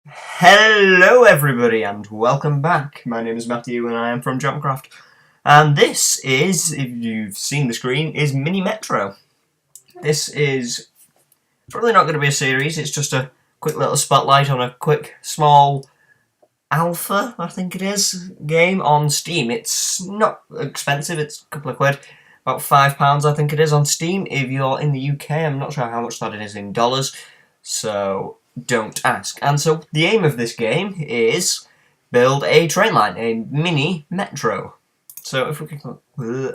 Hello everybody and welcome back. My name is Matthew and I am from Jumpcraft. And this is, if you've seen the screen, is Mini Metro. This is probably not going to be a series, it's just a quick little spotlight on a quick, small alpha, I think it is, game on Steam. It's not expensive, it's a couple of quid, about £5 I think it is on Steam. If you're in the UK, I'm not sure how much that is in dollars, so don't ask. And so the aim of this game is build a train line, a mini metro. So if we can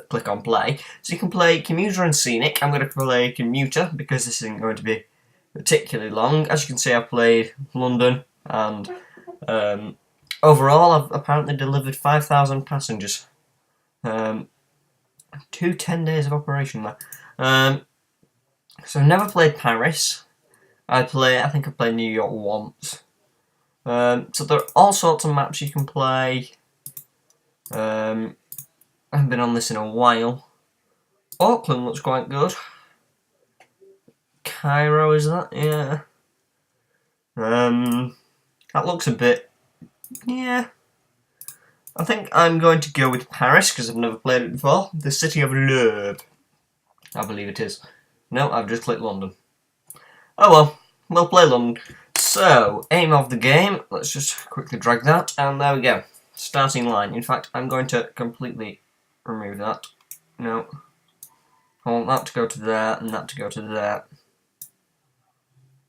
click on play, so you can play commuter and scenic. I'm going to play commuter because this isn't going to be particularly long. As you can see, I've played London, and overall I've apparently delivered 5,000 passengers. 10 days of operation there. So I've never played Paris. I think I played New York once. So there are all sorts of maps you can play. I haven't been on this in a while. Auckland looks quite good. Cairo, is that? Yeah. That looks a bit... yeah. I think I'm going to go with Paris because I've never played it before. The City of L'Herbe, I believe it is. No, I've just clicked London. Oh well, we'll play London. So, aim of the game, let's just quickly drag that, and there we go. Starting line. In fact, I'm going to completely remove that. No. I want that to go to there, and that to go to there.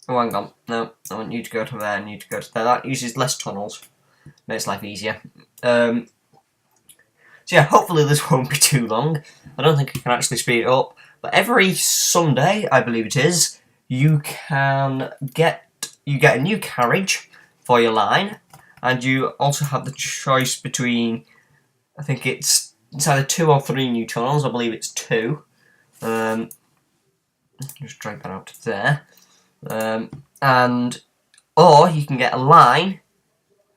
Oh, hang on. No, I want you to go to there, and you to go to there. That uses less tunnels. Makes life easier. So yeah, hopefully this won't be too long. I don't think I can actually speed it up. But every Sunday, I believe it is, you get a new carriage for your line, and you also have the choice between, I think it's either 2 or 3 new tunnels. I believe it's 2. Just drag that out to there, or you can get a line,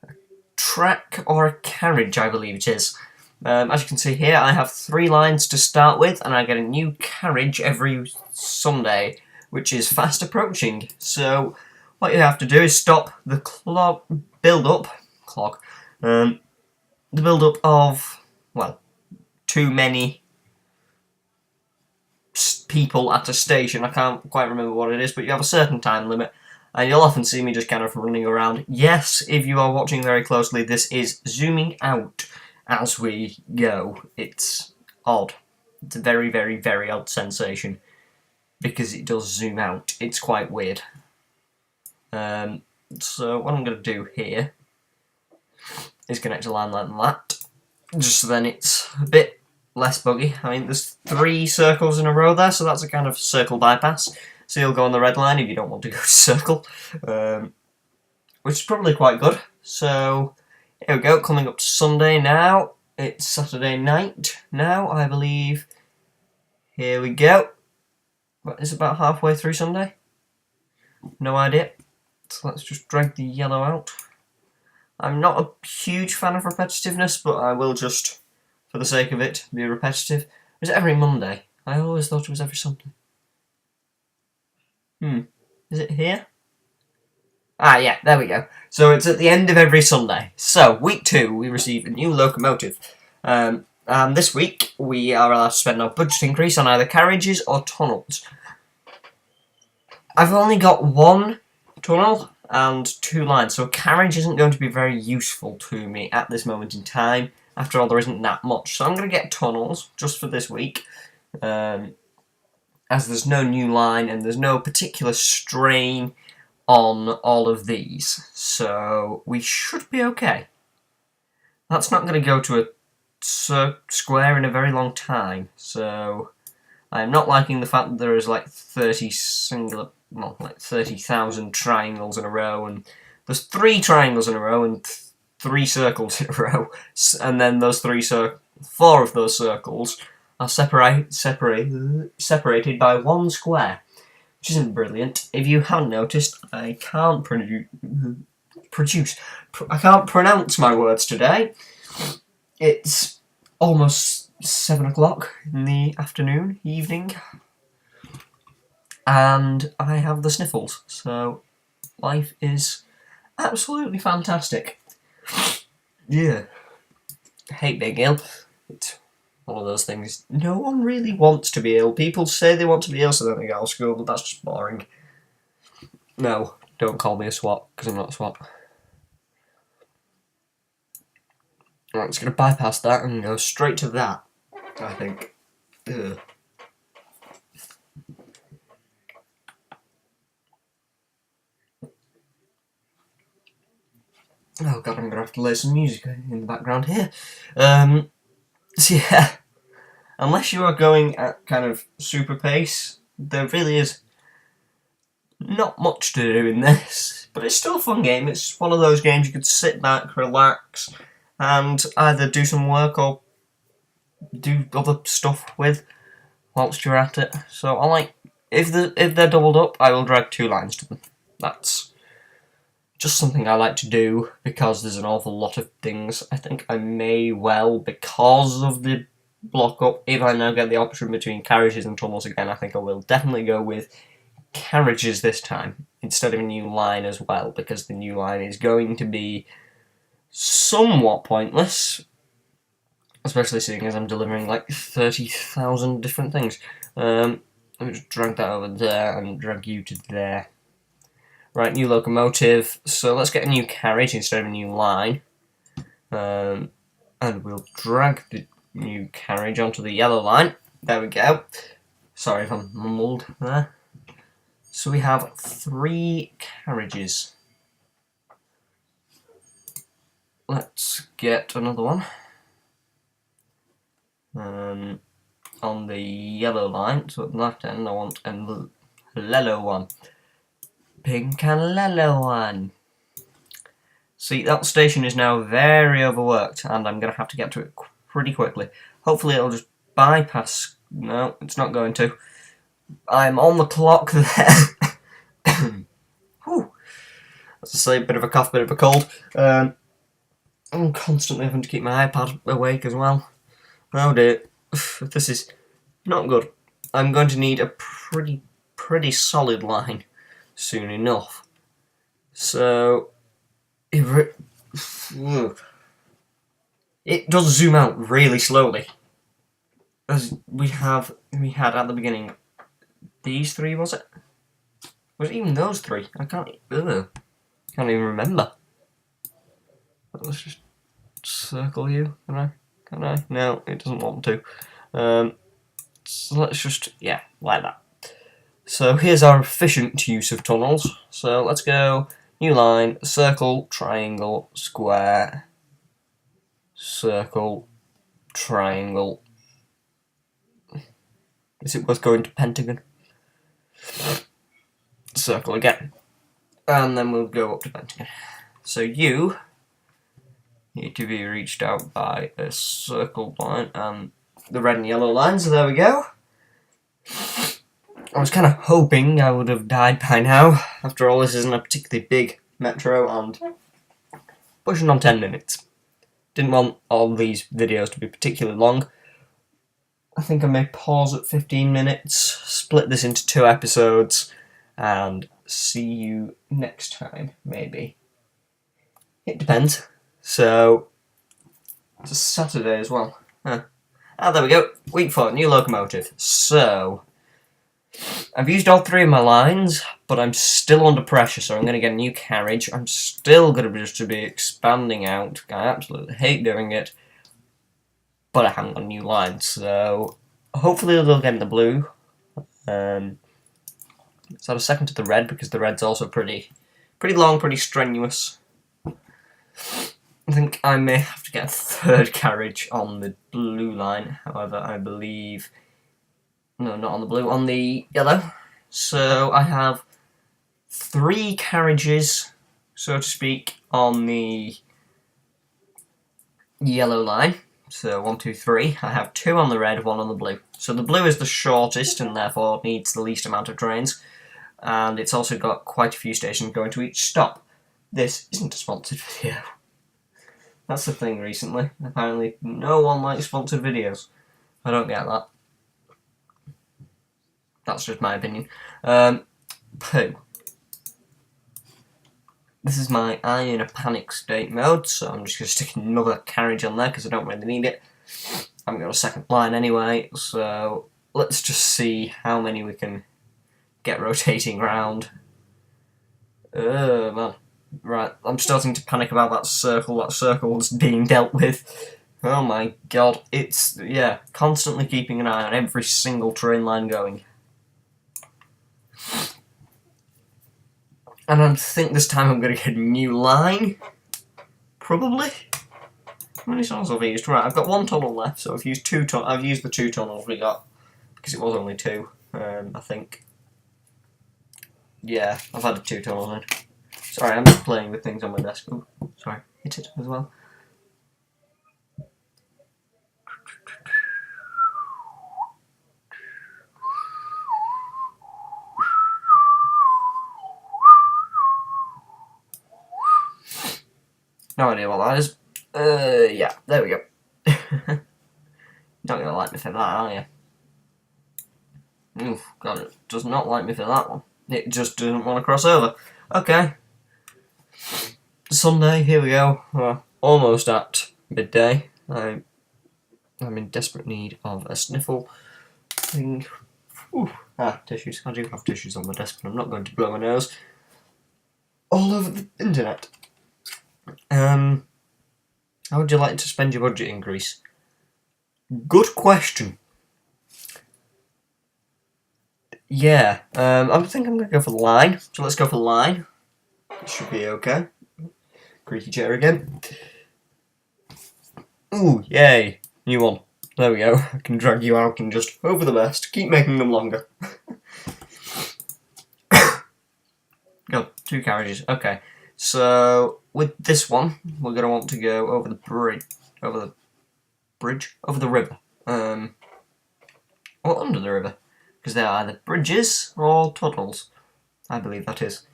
a track, or a carriage. I believe it is. As you can see here, I have 3 lines to start with, and I get a new carriage every Sunday, which is fast approaching. So what you have to do is stop the build-up of, well, too many people at a station. I can't quite remember what it is, but you have a certain time limit, and you'll often see me just kind of running around. Yes, if you are watching very closely, this is zooming out as we go. It's odd. It's a very, very, very odd sensation because it does zoom out. It's quite weird. So what I'm going to do here is connect a line like that, just so then it's a bit less buggy. I mean, there's 3 circles in a row there, so that's a kind of circle bypass. So you'll go on the red line if you don't want to go to circle, which is probably quite good. So here we go, coming up to Sunday now. It's Saturday night now, I believe. Here we go. What, is it about halfway through Sunday? No idea. So let's just drag the yellow out. I'm not a huge fan of repetitiveness, but I will just, for the sake of it, be repetitive. Is it every Monday? I always thought it was every Sunday. Is it here? Ah, yeah, there we go. So it's at the end of every Sunday. So, week 2, we receive a new locomotive. And this week, we are allowed to spend our budget increase on either carriages or tunnels. I've only got 1 tunnel and 2 lines, so a carriage isn't going to be very useful to me at this moment in time. After all, there isn't that much. So I'm going to get tunnels, just for this week. As there's no new line and there's no particular strain on all of these, so we should be okay. That's not going to go to a square in a very long time, so I'm not liking the fact that there is like 30,000 triangles in a row, and there's 3 triangles in a row and 3 circles in a row, and then those 4 of those circles are separated by 1 square, which isn't brilliant. If you haven't noticed, I can't pronounce my words today. It's almost 7 o'clock in the evening, and I have the sniffles, so life is absolutely fantastic. Yeah. I hate being ill. It's one of those things. No one really wants to be ill. People say they want to be ill so then they go to school, but that's just boring. No, don't call me a swat, because I'm not a swat. Right, I'm just going to bypass that and go straight to that, I think. Ugh. Oh god, I'm going to have to lay some music in the background here. So yeah, unless you are going at kind of super pace, there really is not much to do in this. But it's still a fun game. It's one of those games you could sit back, relax, and either do some work or do other stuff with whilst you're at it. So I like, if they're doubled up, I will drag 2 lines to them. That's just something I like to do because there's an awful lot of things I think I may well, because of the block up, if I now get the option between carriages and tunnels again, I think I will definitely go with carriages this time instead of a new line as well, because the new line is going to be somewhat pointless, especially seeing as I'm delivering like 30,000 different things. Let me just drag that over there and drag you to there. Right, new locomotive. So let's get a new carriage instead of a new line. And we'll drag the new carriage onto the yellow line. There we go. Sorry if I'm mumbled there. So we have 3 carriages. Let's get another one. On the yellow line, so at the left end I want a yellow one. Pink and yellow one. See, that station is now very overworked, and I'm going to have to get to it pretty quickly. Hopefully it'll just bypass... No, it's not going to. I'm on the clock there. Whew. As I say, a bit of a cough, bit of a cold. I'm constantly having to keep my iPad awake as well. Oh dear. This is not good. I'm going to need a pretty solid line soon enough. So... It does zoom out really slowly. As we had at the beginning. These 3, was it? Was it even those 3? I can't even remember. Let's just circle you. Can I? No, it doesn't want to. So let's just, yeah, like that. So here's our efficient use of tunnels. So let's go new line, circle, triangle, square, circle, triangle. Is it worth going to pentagon? Circle again. And then we'll go up to pentagon. So you need to be reached out by a circle line and the red and yellow lines, so there we go. I was kind of hoping I would have died by now. After all, this isn't a particularly big metro and pushing on 10 minutes. Didn't want all these videos to be particularly long. I think I may pause at 15 minutes, split this into 2 episodes, and see you next time, maybe. It depends. So, it's a Saturday as well. Huh. Ah, there we go. Week 4, new locomotive. So, I've used all 3 of my lines, but I'm still under pressure, so I'm going to get a new carriage. I'm still going to be expanding out. I absolutely hate doing it, but I haven't got a new line, so hopefully they'll get in the blue. Let's add a second to the red, because the red's also pretty long, pretty strenuous. I think I may have to get a 3rd carriage on the blue line, however, I believe... No, not on the blue, on the yellow. So I have 3 carriages, so to speak, on the yellow line. So 1, 2, 3. I have 2 on the red, 1 on the blue. So the blue is the shortest and therefore needs the least amount of trains. And it's also got quite a few stations going to each stop. This isn't a sponsored video. That's the thing recently. Apparently no one likes sponsored videos. I don't get that. That's just my opinion. Poo. this is my eye in a panic state mode, so I'm just going to stick another carriage on there because I don't really need it. I haven't got a second line anyway, so let's just see how many we can get rotating round. Oh man. Right, I'm starting to panic about that circle. That circle's being dealt with. Oh my god. It's, yeah, constantly keeping an eye on every single train line going. And I think this time I'm going to get a new line. Probably. How many tunnels have I used? Right, I've got one tunnel left, so I've used I've used the 2 tunnels we got. Because it was only 2, I think. Yeah, I've had 2 tunnels in. Sorry, I'm just playing with things on my desk. Oh, sorry, hit it as well. No idea what that is. Yeah, there we go. Not gonna like me for that, are you? Oof, God, it does not like me for that one. It just doesn't want to cross over. Okay. Sunday, here we go. Almost at midday. I'm in desperate need of a sniffle thing. Whew. Tissues. I do have tissues on my desk, but I'm not going to blow my nose all over the internet. How would you like to spend your budget in Greece? Good question. Yeah, I think I'm going to go for the line. So let's go for the line. It should be okay. Creaky chair again. Ooh, yay. New one. There we go. I can drag you out and just hope for the best. Keep making them longer. Go, 2 carriages. Okay. So, with this one, we're going to want to go over the bridge. Over the river. Or under the river. Because they're either bridges or tunnels. I believe that is.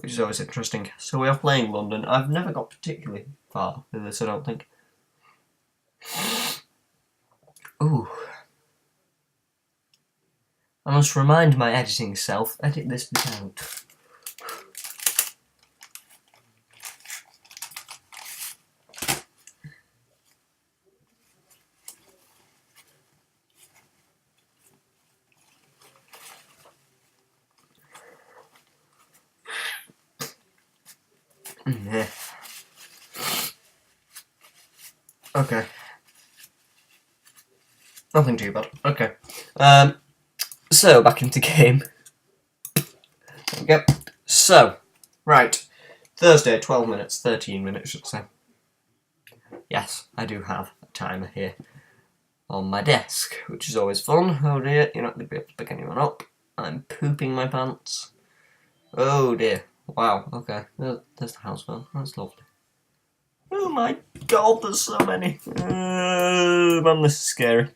Which is always interesting. So we are playing London. I've never got particularly far with this, I don't think. Ooh. I must remind my editing self, edit this bit out. Yeah. Okay. Nothing too bad. Okay. So, back into game. There we go. So, right. Thursday, 12 minutes, 13 minutes, should I say. Yes, I do have a timer here on my desk, which is always fun. Oh dear, you're not going to be able to pick anyone up. I'm pooping my pants. Oh dear. Wow, okay. There's the house phone. That's lovely. Oh my god, there's so many. Man, this is scary.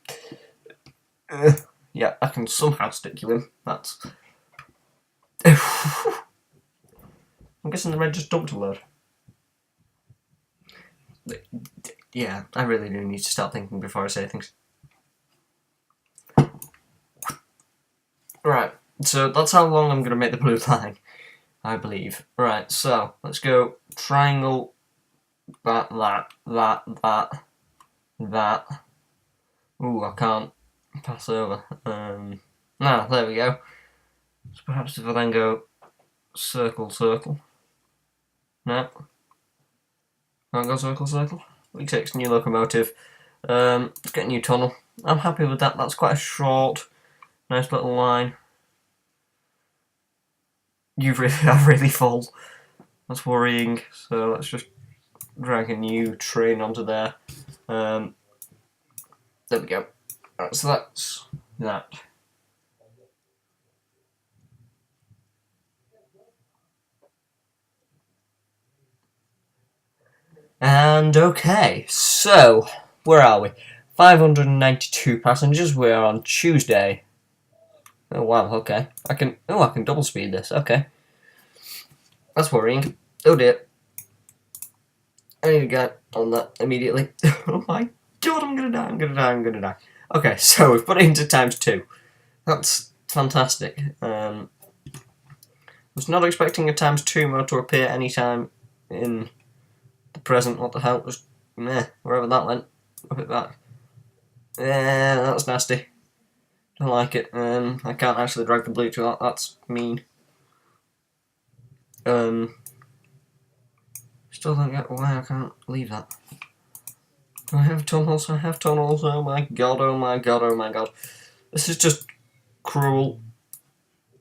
Yeah, I can somehow stick you in. That's... I'm guessing the red just dumped a load. Yeah, I really do need to start thinking before I say things. Right, so that's how long I'm going to make the blue line, I believe. Right, so let's go triangle, that. Ooh, I can't pass over. There we go. So perhaps if I then go circle. No. Can't go circle. We take new locomotive. Let's get a new tunnel. I'm happy with that. That's quite a short, nice little line. I'm really full. That's worrying. So let's just drag a new train onto there. There we go. Right, so that's that. And okay, so where are we? 592 passengers. We're on Tuesday. Oh wow, okay. I can double speed this. Okay. That's worrying. Oh dear. I need to get on that immediately. Oh my god, I'm gonna die. Okay, so we've put it into ×2. That's fantastic. Was not expecting a ×2 mode to appear anytime in the present. What the hell? Just meh, wherever that went. Up it back. Yeah, that's nasty. Don't like it. I can't actually drag the blue to that. That's mean. Still don't get why I can't leave that. Do I have tunnels? I have tunnels. Oh my god, oh my god, oh my god. This is just cruel.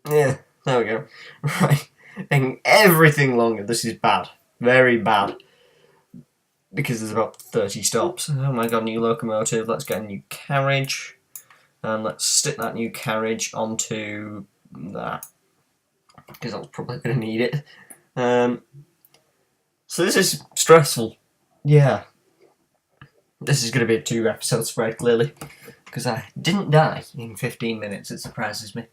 Yeah, there we go. Right. Making everything longer. This is bad. Very bad. Because there's about 30 stops. Oh my god, new locomotive. Let's get a new carriage. And let's stick that new carriage onto that. Because I was probably going to need it. So this is stressful. Yeah. This is going to be a 2-episode spread, clearly. Because I didn't die in 15 minutes. It surprises me.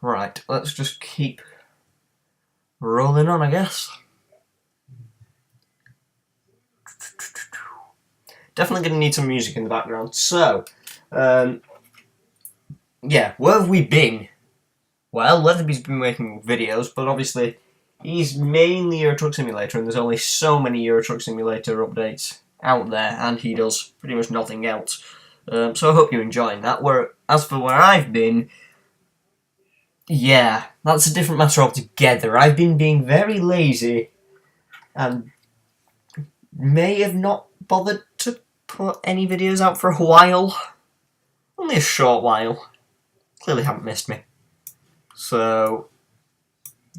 Right, let's just keep rolling on, I guess. Definitely going to need some music in the background. So, yeah, where have we been? Well, Leatherby's been making videos, but obviously he's mainly Euro Truck Simulator, and there's only so many Euro Truck Simulator updates out there, and he does pretty much nothing else. So I hope you're enjoying that. As for where I've been, yeah, that's a different matter altogether. I've been being very lazy, and may have not bothered to put any videos out for a while. Only a short while. Clearly haven't missed me. So,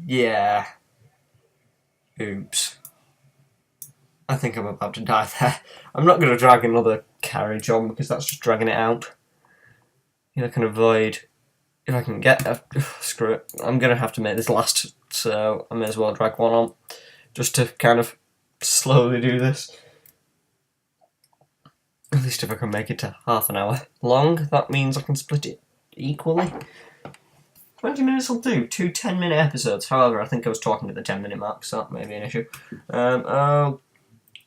yeah. Oops. I think I'm about to die there. I'm not going to drag another carriage on because that's just dragging it out. If I can avoid... If I can get... screw it. I'm going to have to make this last, so I may as well drag one on. Just to kind of slowly do this. At least if I can make it to half an hour long, that means I can split it equally. 20 minutes will do, 2 10-minute episodes. However, I think I was talking at the 10-minute mark, so that may be an issue. Oh,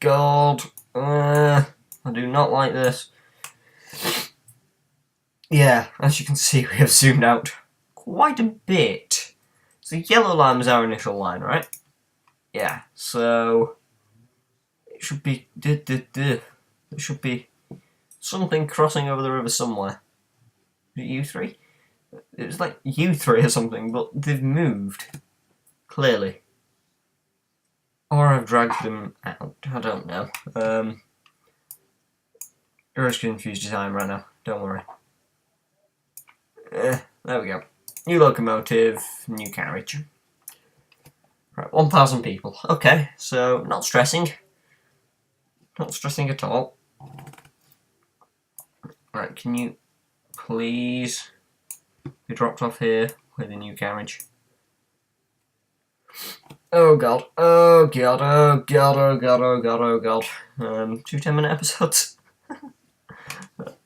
God. I do not like this. Yeah, as you can see, we have zoomed out quite a bit. So the yellow line was our initial line, right? Yeah, so it should be... It should be something crossing over the river somewhere. Is it U3? It was like U3 or something, but they've moved. Clearly. Or I've dragged them out. I don't know. You're as confused as I am right now. Don't worry. There we go. New locomotive, new carriage. Right, 1,000 people. Okay, so not stressing. Not stressing at all. Right, can you please be dropped off here with a new carriage? Oh god, oh god, oh god, oh god, oh god, oh god. 2 10-minute episodes.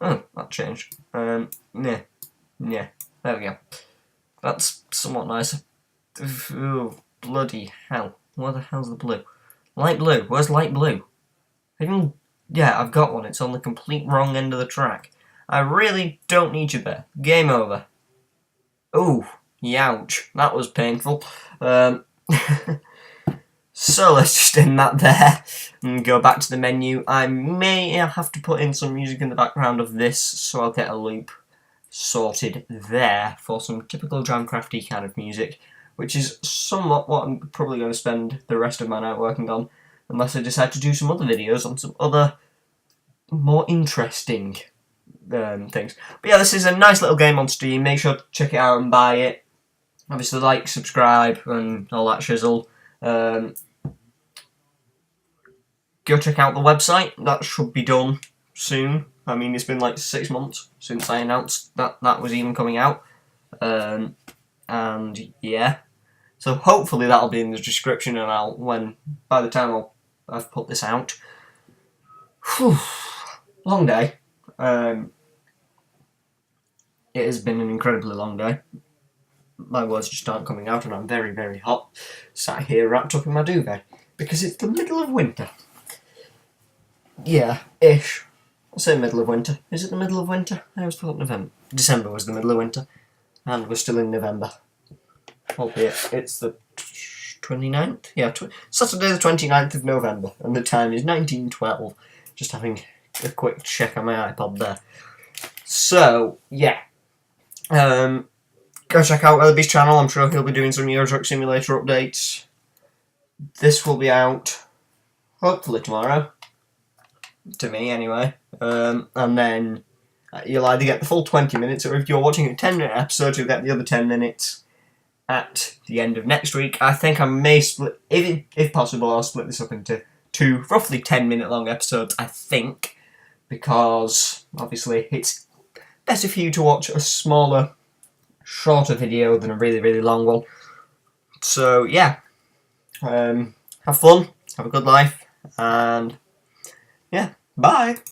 Oh, that changed. Yeah, there we go. That's somewhat nicer. Oh, bloody hell. Where the hell's the blue? Light blue, where's light blue? Yeah, I've got one. It's on the complete wrong end of the track. I really don't need you there. Game over. Ooh, youch. That was painful. So let's just end that there and go back to the menu. I may have to put in some music in the background of this, so I'll get a loop sorted there for some typical Jamcrafty kind of music, which is somewhat what I'm probably going to spend the rest of my night working on, unless I decide to do some other videos on some other more interesting things. But yeah, this is a nice little game on Steam. Make sure to check it out and buy it. Obviously, like, subscribe, and all that shizzle. Go check out the website. That should be done soon. I mean, it's been like 6 months since I announced that that was even coming out. And yeah. So hopefully that'll be in the description, and by the time I've put this out. Whew, long day. It has been an incredibly long day. My words just aren't coming out, and I'm very, very hot. Sat here wrapped up in my duvet. Because it's the middle of winter. Yeah, I'll say middle of winter. Is it the middle of winter? I always thought December was the middle of winter. and we're still in November. Albeit it's the 29th? Yeah, Saturday the 29th of November, and the time is 19:12. Just having a quick check on my iPod there. So, yeah. Go check out Elby's channel. I'm sure he'll be doing some Euro Truck Simulator updates. This will be out hopefully tomorrow. To me, anyway. And then you'll either get the full 20 minutes, or if you're watching a 10-minute episode, you'll get the other 10 minutes at the end of next week. I think I may split, if possible, I'll split this up into 2 roughly 10-minute long episodes, I think, because obviously it's better for you to watch a smaller, shorter video than a really, really long one. So, yeah. Have fun, have a good life, and yeah, bye!